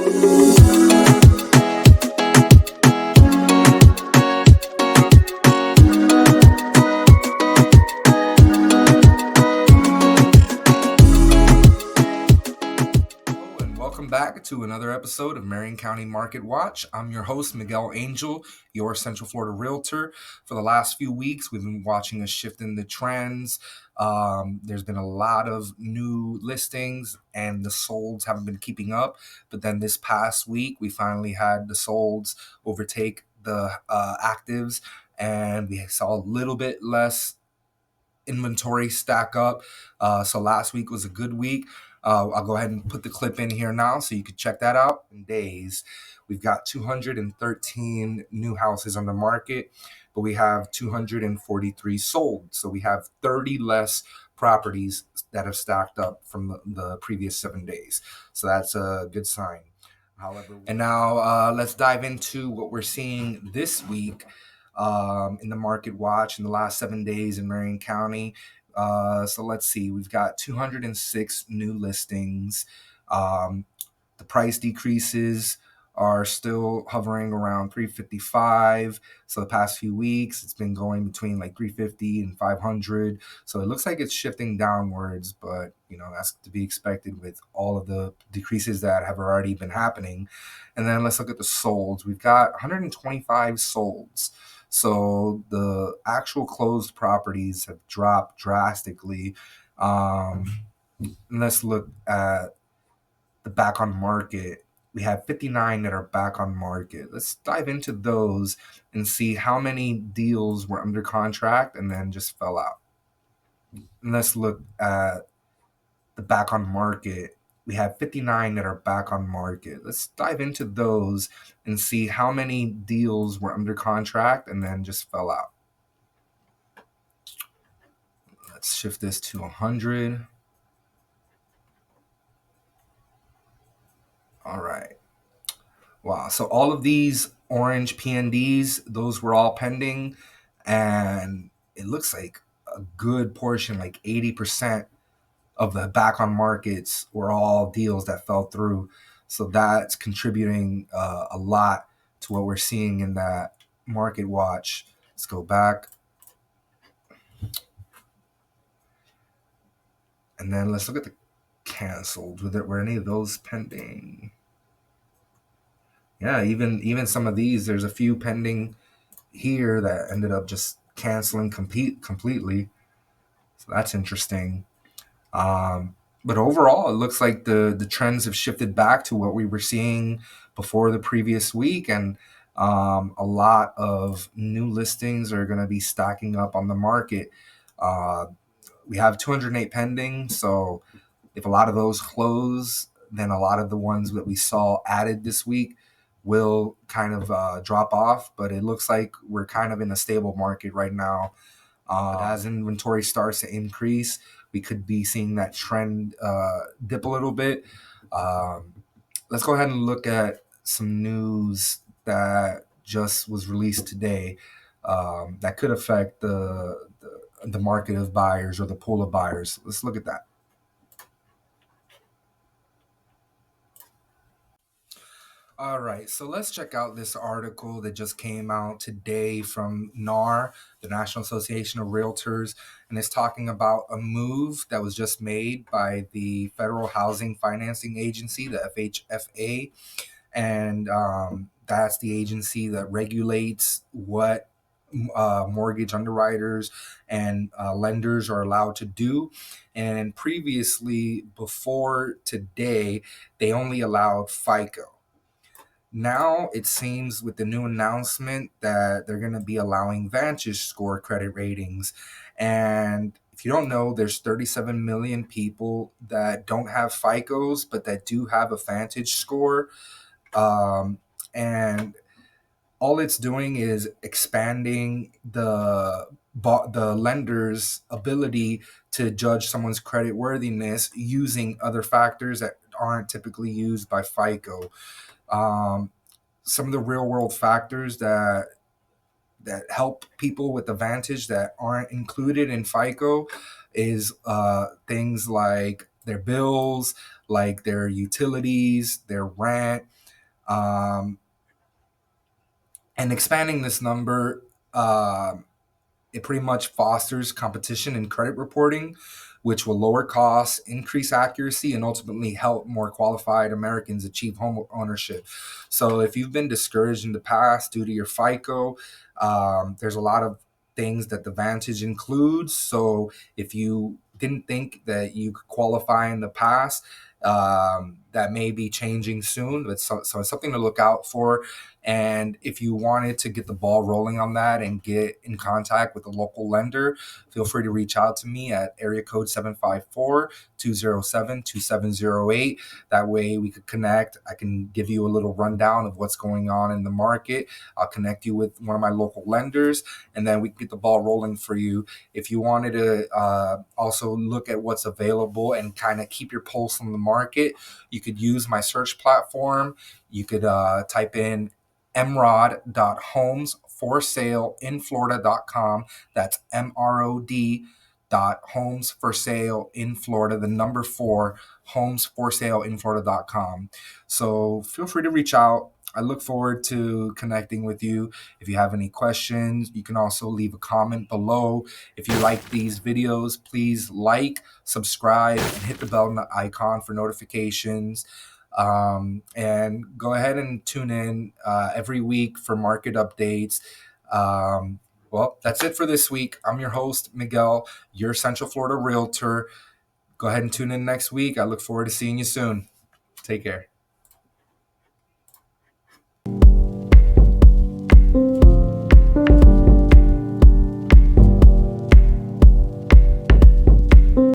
Welcome back to another episode of Marion County Market Watch. I'm your host, Miguel Angel, your Central Florida realtor. For the last few weeks, we've been watching a shift in the trends. There's been a lot of new listings and the solds haven't been keeping up. But then this past week, we finally had the solds overtake the actives, and we saw a little bit less inventory stack up. So last week was a good week. I'll go ahead and put the clip in here now so you can check that out. In days, we've got 213 new houses on the market, but we have 243 sold. So we have 30 less properties that have stacked up from the previous 7 days. So that's a good sign. However, and now let's dive into what we're seeing this week in the market watch in the last 7 days in Marion County. So let's see, we've got 206 new listings. The price decreases are still hovering around 355. So the past few weeks, it's been going between like 350 and 500. So it looks like it's shifting downwards, but that's to be expected with all of the decreases that have already been happening. And then let's look at the solds. We've got 125 solds. So the actual closed properties have dropped drastically. Let's look at the back on market. We have 59 that are back on market. Let's dive into those and see how many deals were under contract and then just fell out. And let's look at the back on market. We have 59 that are back on market. Let's dive into those and see how many deals were under contract and then just fell out. Let's shift this to 100. All right. Wow. So all of these orange PNDs, those were all pending. And it looks like a good portion, like 80% of the back on markets were all deals that fell through. So that's contributing a lot to what we're seeing in that market watch. Let's go back. And then let's look at the canceled. Were any of those pending? Yeah, even some of these, there's a few pending here that ended up just canceling completely. So that's interesting. But overall, it looks like the trends have shifted back to what we were seeing before the previous week, and a lot of new listings are going to be stacking up on the market. We have 208 pending, so if a lot of those close, then a lot of the ones that we saw added this week will kind of drop off. But it looks like we're kind of in a stable market right now. As inventory starts to increase, we could be seeing that trend dip a little bit. Let's go ahead and look at some news that just was released today that could affect the market of buyers or the pool of buyers. Let's look at that. All right, so let's check out this article that just came out today from NAR, the National Association of Realtors, and it's talking about a move that was just made by the Federal Housing Financing Agency, the FHFA, and that's the agency that regulates what mortgage underwriters and lenders are allowed to do. And previously, before today, they only allowed FICO. Now it seems with the new announcement that they're going to be allowing VantageScore credit ratings. And if you don't know, there's 37 million people that don't have FICOs, but that do have a VantageScore. And all it's doing is expanding the lender's ability to judge someone's credit worthiness using other factors that aren't typically used by FICO. Some of the real world factors that help people with Advantage that aren't included in FICO is things like their bills, like their utilities, their rent, um, and expanding this number. It pretty much fosters competition in credit reporting, which will lower costs, increase accuracy, and ultimately help more qualified Americans achieve home ownership. So, if you've been discouraged in the past due to your FICO, there's a lot of things that the Vantage includes. So, if you didn't think that you could qualify in the past, that may be changing soon. But so it's something to look out for. And if you wanted to get the ball rolling on that and get in contact with a local lender, feel free to reach out to me at area code 754-207-2708. That way we could connect. I can give you a little rundown of what's going on in the market. I'll connect you with one of my local lenders, and then we can get the ball rolling for you. If you wanted to also look at what's available and kind of keep your pulse on the market, you could use my search platform. You could type in mrod.homesforsaleinflorida.com. That's mrod.homesforsaleinflorida, the number 4, homesforsaleinflorida.com. So feel free to reach out. I look forward to connecting with you. If you have any questions, you can also leave a comment below. If you like these videos, please like, subscribe, and hit the bell icon for notifications. And go ahead and tune in every week for market updates. Well, that's it for this week. I'm your host, Miguel, your Central Florida Realtor. Go ahead and tune in next week. I look forward to seeing you soon. Take care.